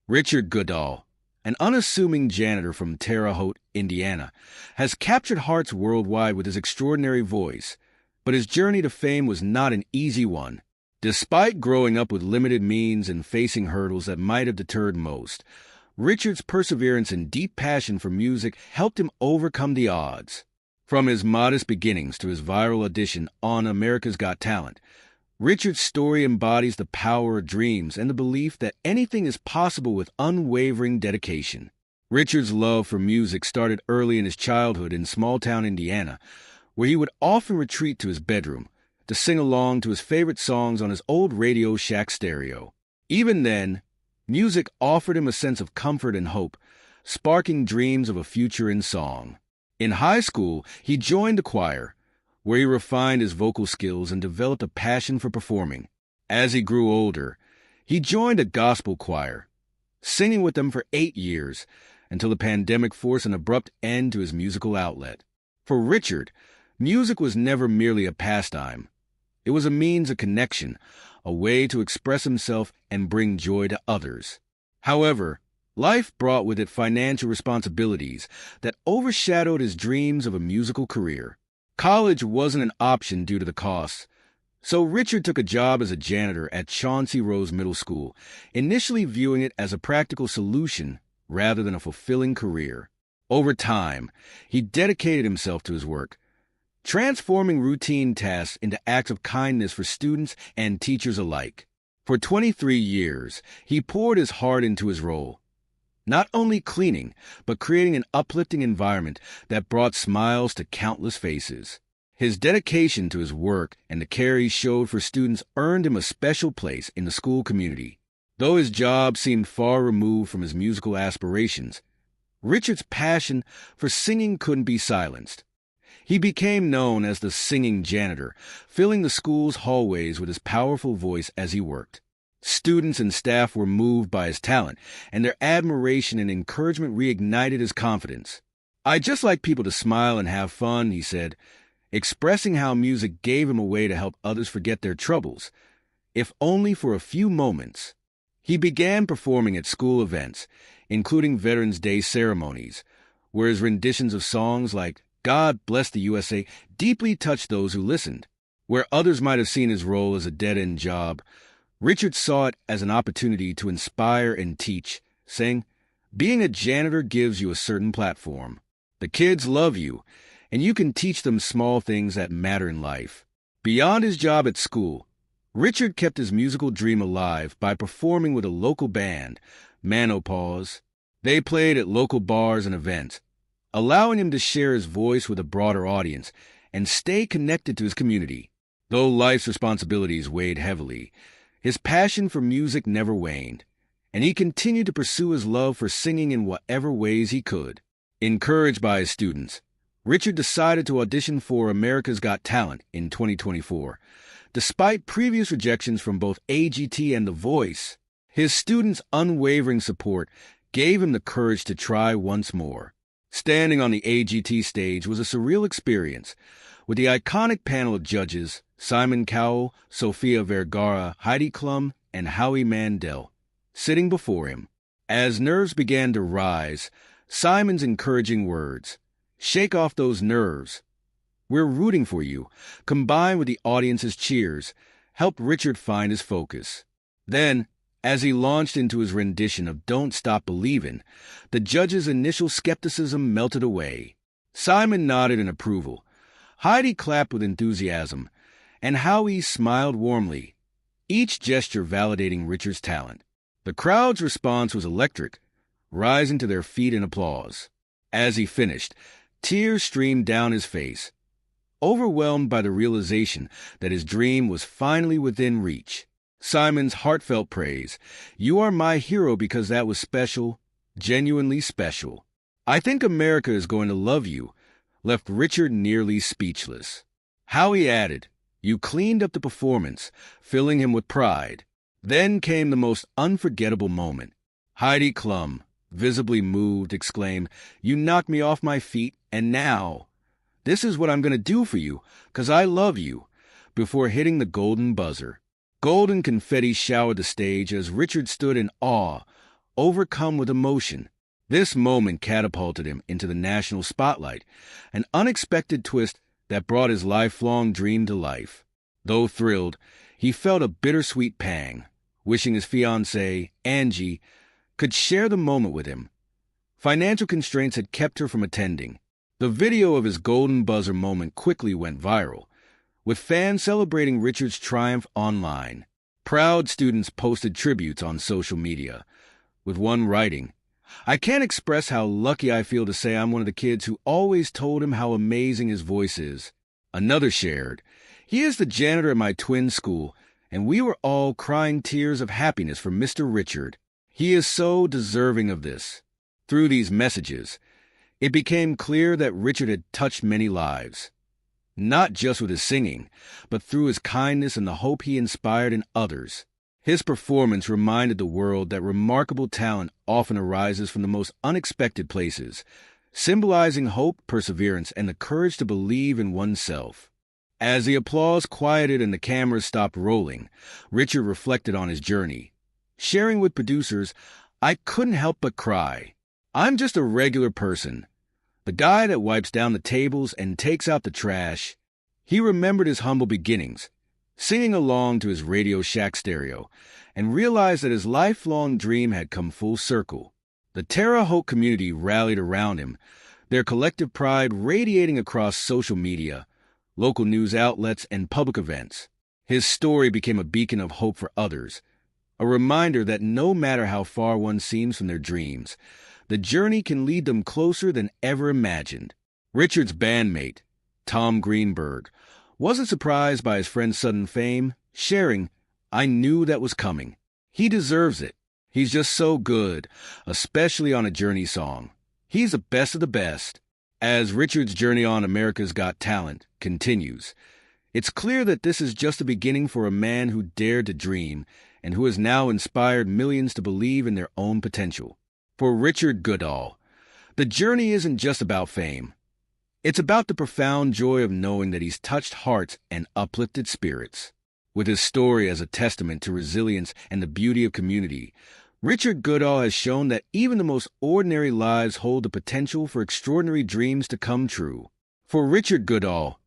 Richard Goodall, an unassuming janitor from Terre Haute, Indiana, has captured hearts worldwide with his extraordinary voice, but his journey to fame was not an easy one. Despite growing up with limited means and facing hurdles that might have deterred most, Richard's perseverance and deep passion for music helped him overcome the odds. From his modest beginnings to his viral audition on America's Got Talent, Richard's story embodies the power of dreams and the belief that anything is possible with unwavering dedication. Richard's love for music started early in his childhood in small-town Indiana, where he would often retreat to his bedroom to sing along to his favorite songs on his old Radio Shack stereo. Even then, music offered him a sense of comfort and hope, sparking dreams of a future in song. In high school, he joined the choir, where he refined his vocal skills and developed a passion for performing. As he grew older, he joined a gospel choir, singing with them for 8 years, until the pandemic forced an abrupt end to his musical outlet. For Richard, music was never merely a pastime. It was a means of connection, a way to express himself and bring joy to others. However, life brought with it financial responsibilities that overshadowed his dreams of a musical career. College wasn't an option due to the costs, so Richard took a job as a janitor at Chauncey Rose Middle School, initially viewing it as a practical solution rather than a fulfilling career. Over time, he dedicated himself to his work, transforming routine tasks into acts of kindness for students and teachers alike. For 23 years, he poured his heart into his role, not only cleaning, but creating an uplifting environment that brought smiles to countless faces. His dedication to his work and the care he showed for students earned him a special place in the school community. Though his job seemed far removed from his musical aspirations, Richard's passion for singing couldn't be silenced. He became known as the singing janitor, filling the school's hallways with his powerful voice as he worked. Students and staff were moved by his talent, and their admiration and encouragement reignited his confidence. "I just like people to smile and have fun," he said, expressing how music gave him a way to help others forget their troubles, if only for a few moments. He began performing at school events, including Veterans Day ceremonies, where his renditions of songs like "God Bless the USA" deeply touched those who listened. Where others might have seen his role as a dead-end job, Richard saw it as an opportunity to inspire and teach, saying, "Being a janitor gives you a certain platform. The kids love you, and you can teach them small things that matter in life." Beyond his job at school, Richard kept his musical dream alive by performing with a local band, Manopause. They played at local bars and events, allowing him to share his voice with a broader audience and stay connected to his community. Though life's responsibilities weighed heavily, his passion for music never waned, and he continued to pursue his love for singing in whatever ways he could. Encouraged by his students, Richard decided to audition for America's Got Talent in 2024. Despite previous rejections from both AGT and The Voice, his students' unwavering support gave him the courage to try once more. Standing on the AGT stage was a surreal experience, with the iconic panel of judges, Simon Cowell, Sofia Vergara, Heidi Klum, and Howie Mandel, sitting before him. As nerves began to rise, Simon's encouraging words, "Shake off those nerves. We're rooting for you," combined with the audience's cheers, helped Richard find his focus. Then, as he launched into his rendition of "Don't Stop Believin'," the judges' initial skepticism melted away. Simon nodded in approval. Heidi clapped with enthusiasm, and Howie smiled warmly, each gesture validating Richard's talent. The crowd's response was electric, rising to their feet in applause. As he finished, tears streamed down his face, overwhelmed by the realization that his dream was finally within reach. Simon's heartfelt praise, "You are my hero because that was special, genuinely special. I think America is going to love you," left Richard nearly speechless. Howie added, "You cleaned up the performance," filling him with pride. Then came the most unforgettable moment. Heidi Klum, visibly moved, exclaimed, "You knocked me off my feet, and now this is what I'm going to do for you, 'cause I love you," before hitting the golden buzzer. Golden confetti showered the stage as Richard stood in awe, overcome with emotion. This moment catapulted him into the national spotlight, an unexpected twist that brought his lifelong dream to life. Though thrilled, he felt a bittersweet pang, wishing his fiancée, Angie, could share the moment with him. Financial constraints had kept her from attending. The video of his golden buzzer moment quickly went viral, with fans celebrating Richard's triumph online. Proud students posted tributes on social media, with one writing, "I can't express how lucky I feel to say I'm one of the kids who always told him how amazing his voice is." Another shared, "He is the janitor at my twin school, and we were all crying tears of happiness for Mr. Richard. He is so deserving of this." Through these messages, it became clear that Richard had touched many lives, not just with his singing, but through his kindness and the hope he inspired in others. His performance reminded the world that remarkable talent often arises from the most unexpected places, symbolizing hope, perseverance, and the courage to believe in oneself. As the applause quieted and the cameras stopped rolling, Richard reflected on his journey, sharing with producers, "I couldn't help but cry. I'm just a regular person. The guy that wipes down the tables and takes out the trash." He remembered his humble beginnings, singing along to his Radio Shack stereo, and realized that his lifelong dream had come full circle. The Terre Haute community rallied around him, their collective pride radiating across social media, local news outlets, and public events. His story became a beacon of hope for others, a reminder that no matter how far one seems from their dreams, the journey can lead them closer than ever imagined. Richard's bandmate, Tom Greenberg, wasn't surprised by his friend's sudden fame, sharing, "I knew that was coming. He deserves it. He's just so good, especially on a Journey song. He's the best of the best." As Richard's journey on America's Got Talent continues, it's clear that this is just the beginning for a man who dared to dream and who has now inspired millions to believe in their own potential. For Richard Goodall, the journey isn't just about fame. It's about the profound joy of knowing that he's touched hearts and uplifted spirits. With his story as a testament to resilience and the beauty of community, Richard Goodall has shown that even the most ordinary lives hold the potential for extraordinary dreams to come true. For Richard Goodall,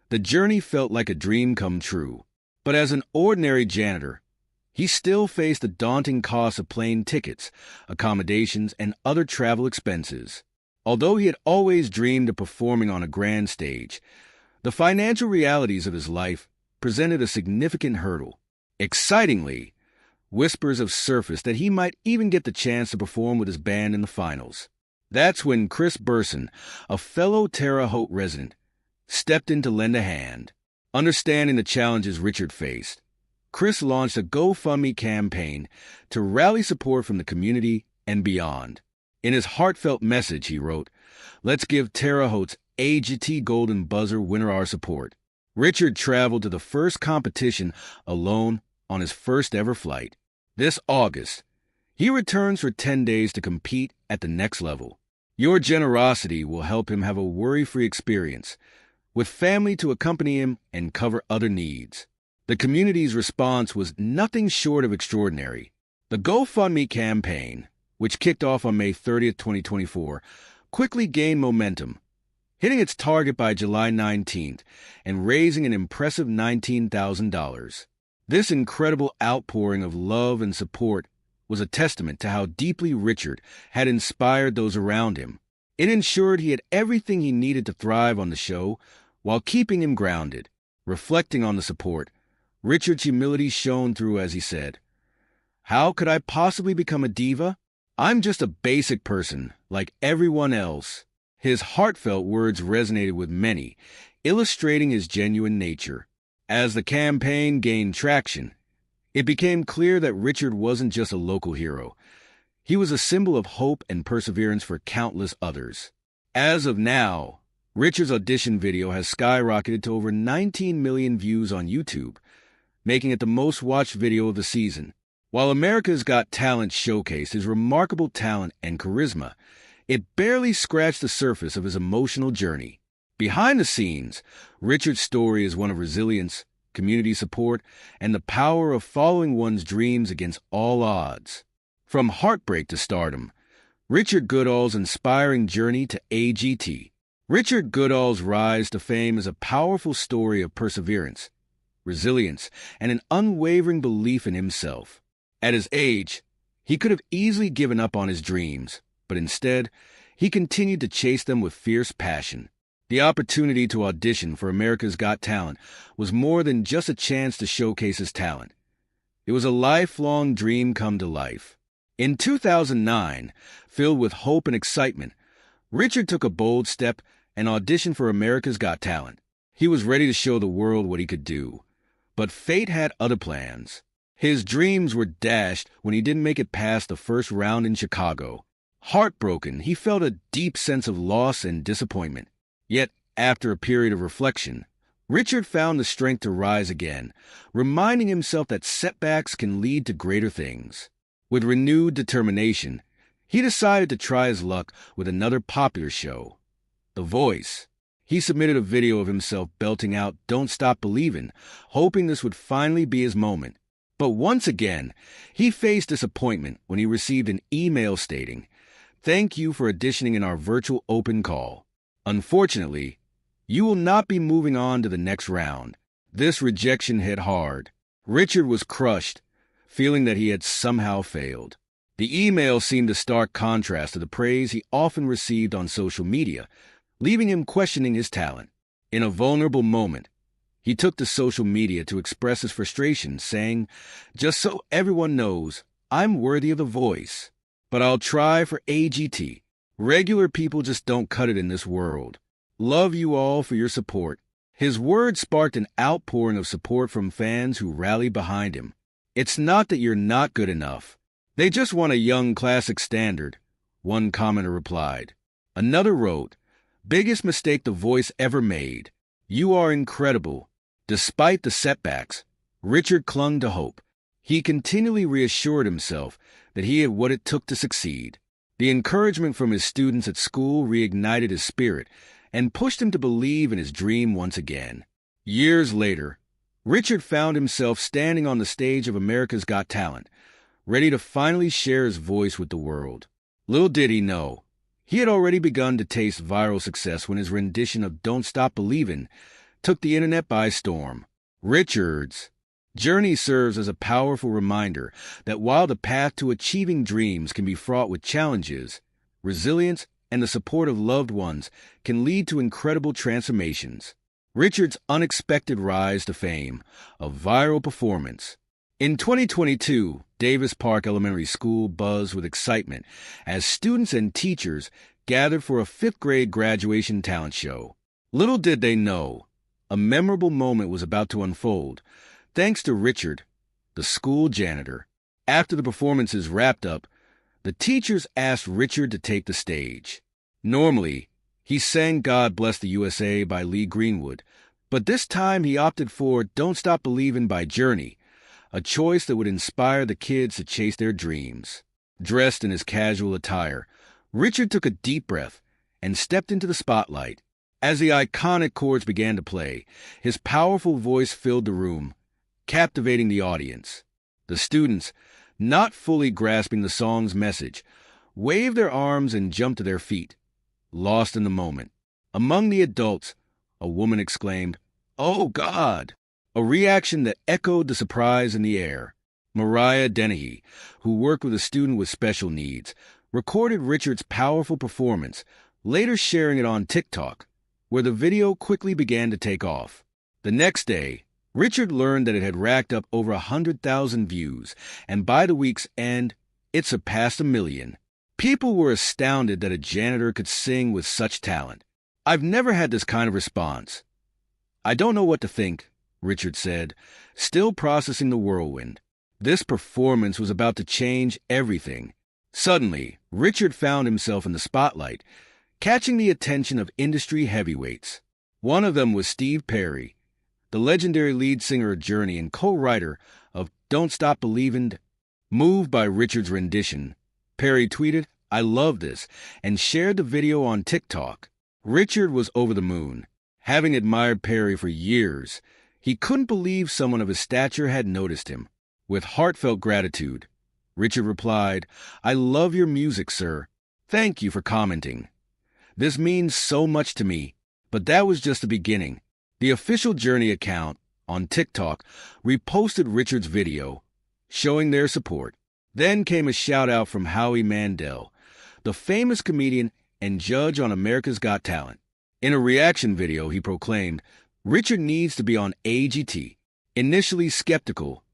the journey felt like a dream come true. But as an ordinary janitor, he still faced the daunting cost of plane tickets, accommodations, and other travel expenses. Although he had always dreamed of performing on a grand stage, the financial realities of his life presented a significant hurdle. Excitingly, whispers have surfaced that he might even get the chance to perform with his band in the finals. That's when Chris Burson, a fellow Terre Haute resident, stepped in to lend a hand. Understanding the challenges Richard faced, Chris launched a GoFundMe campaign to rally support from the community and beyond. In his heartfelt message, he wrote, "Let's give Terre Haute's AGT Golden Buzzer winner our support." Richard traveled to the first competition alone on his first ever flight. This August, he returns for 10 days to compete at the next level. Your generosity will help him have a worry-free experience, with family to accompany him and cover other needs. The community's response was nothing short of extraordinary. The GoFundMe campaign, which kicked off on May 30th, 2024, quickly gained momentum, hitting its target by July 19th and raising an impressive $19,000. This incredible outpouring of love and support was a testament to how deeply Richard had inspired those around him. It ensured he had everything he needed to thrive on the show while keeping him grounded. Reflecting on the support, Richard's humility shone through as he said, "How could I possibly become a diva? I'm just a basic person, like everyone else." His heartfelt words resonated with many, illustrating his genuine nature. As the campaign gained traction, it became clear that Richard wasn't just a local hero. He was a symbol of hope and perseverance for countless others. As of now, Richard's audition video has skyrocketed to over 19 million views on YouTube, making it the most watched video of the season. While America's Got Talent showcased his remarkable talent and charisma, it barely scratched the surface of his emotional journey. Behind the scenes, Richard's story is one of resilience, community support, and the power of following one's dreams against all odds. From heartbreak to stardom, Richard Goodall's inspiring journey to AGT. Richard Goodall's rise to fame is a powerful story of perseverance, resilience, and an unwavering belief in himself. At his age, he could have easily given up on his dreams, but instead, he continued to chase them with fierce passion. The opportunity to audition for America's Got Talent was more than just a chance to showcase his talent. It was a lifelong dream come to life. In 2009, filled with hope and excitement, Richard took a bold step and auditioned for America's Got Talent. He was ready to show the world what he could do. But fate had other plans. His dreams were dashed when he didn't make it past the first round in Chicago. Heartbroken, he felt a deep sense of loss and disappointment. Yet, after a period of reflection, Richard found the strength to rise again, reminding himself that setbacks can lead to greater things. With renewed determination, he decided to try his luck with another popular show, The Voice. He submitted a video of himself belting out "Don't Stop Believin'," hoping this would finally be his moment. But once again, he faced disappointment when he received an email stating, "Thank you for auditioning in our virtual open call. Unfortunately, you will not be moving on to the next round." This rejection hit hard. Richard was crushed, feeling that he had somehow failed. The email seemed a stark contrast to the praise he often received on social media, leaving him questioning his talent. In a vulnerable moment, he took to social media to express his frustration, saying, "Just so everyone knows, I'm worthy of The Voice, but I'll try for AGT. Regular people just don't cut it in this world. Love you all for your support." His words sparked an outpouring of support from fans who rallied behind him. "It's not that you're not good enough. They just want a young classic standard," one commenter replied. Another wrote, "Biggest mistake The Voice ever made. You are incredible." Despite the setbacks, Richard clung to hope. He continually reassured himself that he had what it took to succeed. The encouragement from his students at school reignited his spirit and pushed him to believe in his dream once again. Years later, Richard found himself standing on the stage of America's Got Talent, ready to finally share his voice with the world. Little did he know, he had already begun to taste viral success when his rendition of "Don't Stop Believin'" took the internet by storm. Richard's journey serves as a powerful reminder that while the path to achieving dreams can be fraught with challenges, resilience and the support of loved ones can lead to incredible transformations. Richard's unexpected rise to fame, a viral performance. In 2022, Davis Park Elementary School buzzed with excitement as students and teachers gathered for a fifth-grade graduation talent show. Little did they know, a memorable moment was about to unfold, thanks to Richard, the school janitor. After the performances wrapped up, the teachers asked Richard to take the stage. Normally, he sang "God Bless the USA" by Lee Greenwood, but this time he opted for "Don't Stop Believin'" by Journey, a choice that would inspire the kids to chase their dreams. Dressed in his casual attire, Richard took a deep breath and stepped into the spotlight. As the iconic chords began to play, his powerful voice filled the room, captivating the audience. The students, not fully grasping the song's message, waved their arms and jumped to their feet, lost in the moment. Among the adults, a woman exclaimed, "Oh, God!" a reaction that echoed the surprise in the air. Mariah Dennehy, who worked with a student with special needs, recorded Richard's powerful performance, later sharing it on TikTok, where the video quickly began to take off. The next day, Richard learned that it had racked up over 100,000 views, and by the week's end, it surpassed 1 million. People were astounded that a janitor could sing with such talent. "I've never had this kind of response. I don't know what to think," Richard said, still processing the whirlwind. This performance was about to change everything. Suddenly, Richard found himself in the spotlight, catching the attention of industry heavyweights. One of them was Steve Perry, the legendary lead singer of Journey and co-writer of "Don't Stop Believin'." Moved by Richard's rendition, Perry tweeted, "I love this," and shared the video on TikTok. Richard was over the moon. Having admired Perry for years, he couldn't believe someone of his stature had noticed him. With heartfelt gratitude, Richard replied, "I love your music, sir. Thank you for commenting. This means so much to me." But that was just the beginning. The official Journey account on TikTok reposted Richard's video, showing their support. Then came a shout-out from Howie Mandel, the famous comedian and judge on America's Got Talent. In a reaction video, he proclaimed, "Richard needs to be on AGT." Initially skeptical,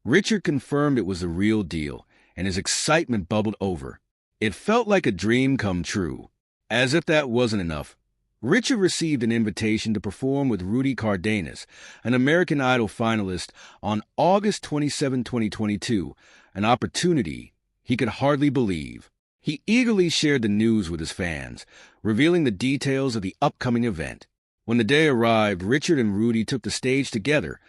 Richard confirmed it was the real deal, and his excitement bubbled over. It felt like a dream come true. As if that wasn't enough, Richard received an invitation to perform with Rudy Cardenas, an American Idol finalist, on August 27, 2022, an opportunity he could hardly believe. He eagerly shared the news with his fans, revealing the details of the upcoming event. When the day arrived, Richard and Rudy took the stage together,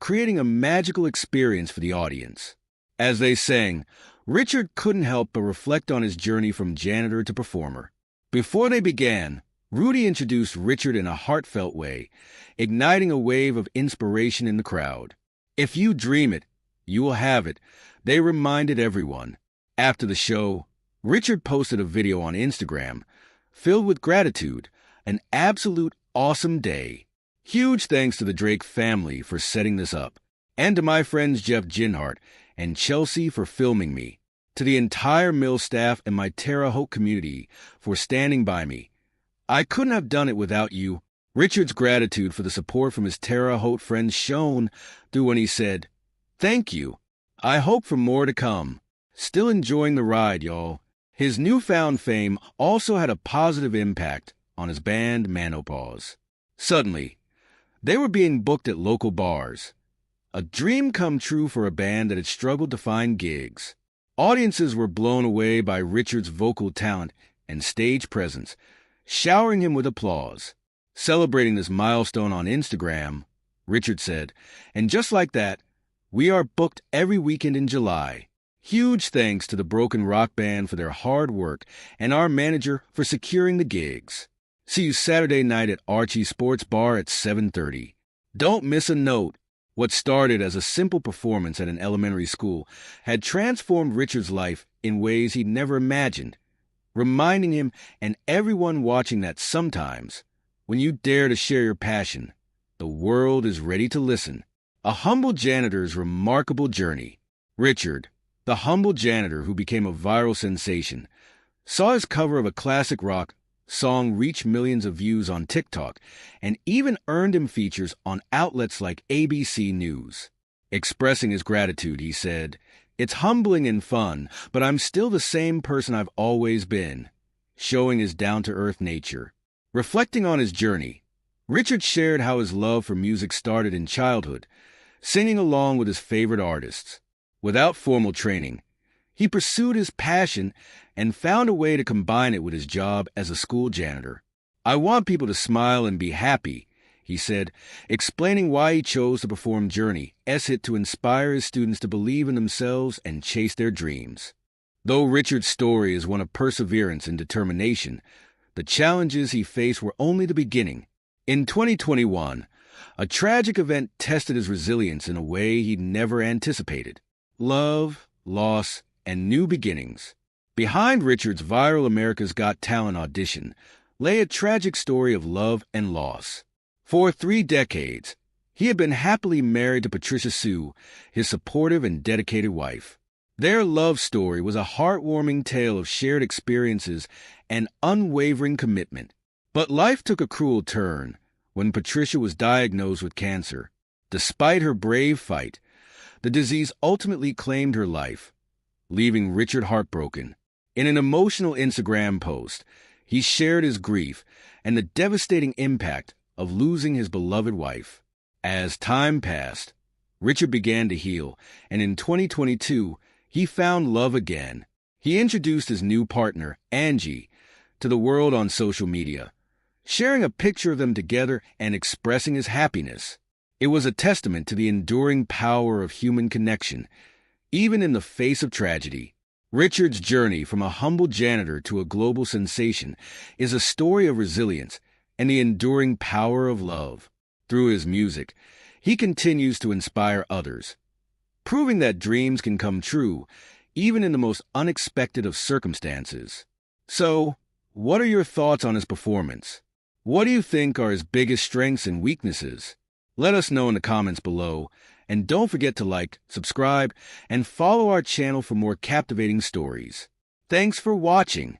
creating a magical experience for the audience. As they sang, Richard couldn't help but reflect on his journey from janitor to performer. Before they began, Rudy introduced Richard in a heartfelt way, igniting a wave of inspiration in the crowd. "If you dream it, you will have it," they reminded everyone. After the show, Richard posted a video on Instagram, filled with gratitude, "An absolute awesome day. Huge thanks to the Drake family for setting this up, and to my friends Jeff Ginhart and Chelsea for filming me, to the entire Mill staff and my Terre Haute community for standing by me. I couldn't have done it without you." Richard's gratitude for the support from his Terre Haute friends shone through when he said, "Thank you. I hope for more to come. Still enjoying the ride, y'all." His newfound fame also had a positive impact on his band Menopause. Suddenly, they were being booked at local bars. A dream come true for a band that had struggled to find gigs. Audiences were blown away by Richard's vocal talent and stage presence, showering him with applause. Celebrating this milestone on Instagram, Richard said, "And just like that, we are booked every weekend in July. Huge thanks to the Broken Rock Band for their hard work and our manager for securing the gigs. See you Saturday night at Archie Sports Bar at 7:30. Don't miss a note." What started as a simple performance at an elementary school had transformed Richard's life in ways he'd never imagined, reminding him and everyone watching that sometimes, when you dare to share your passion, the world is ready to listen. A humble janitor's remarkable journey. Richard, the humble janitor who became a viral sensation, saw his cover of a classic rock song reach millions of views on TikTok and even earned him features on outlets like ABC News. Expressing his gratitude, he said, "It's humbling and fun, but I'm still the same person I've always been," showing his down-to-earth nature. Reflecting on his journey, Richard shared how his love for music started in childhood, singing along with his favorite artists. Without formal training, he pursued his passion and found a way to combine it with his job as a school janitor. "I want people to smile and be happy," he said, explaining why he chose to perform Journey's hit to inspire his students to believe in themselves and chase their dreams. Though Richard's story is one of perseverance and determination, the challenges he faced were only the beginning. In 2021, a tragic event tested his resilience in a way he'd never anticipated. Love, loss, and new beginnings. Behind Richard's viral America's Got Talent audition lay a tragic story of love and loss. For 3 decades, he had been happily married to Patricia Sue, his supportive and dedicated wife. Their love story was a heartwarming tale of shared experiences and unwavering commitment. But life took a cruel turn when Patricia was diagnosed with cancer. Despite her brave fight, the disease ultimately claimed her life, leaving Richard heartbroken. In an emotional Instagram post, he shared his grief and the devastating impact of losing his beloved wife. As time passed, Richard began to heal, and in 2022, he found love again. He introduced his new partner, Angie, to the world on social media, sharing a picture of them together and expressing his happiness. It was a testament to the enduring power of human connection, even in the face of tragedy. Richard's journey from a humble janitor to a global sensation is a story of resilience and the enduring power of love. Through his music, he continues to inspire others, proving that dreams can come true even in the most unexpected of circumstances. So, what are your thoughts on his performance? What do you think are his biggest strengths and weaknesses? Let us know in the comments below, and don't forget to like, subscribe, and follow our channel for more captivating stories. Thanks for watching.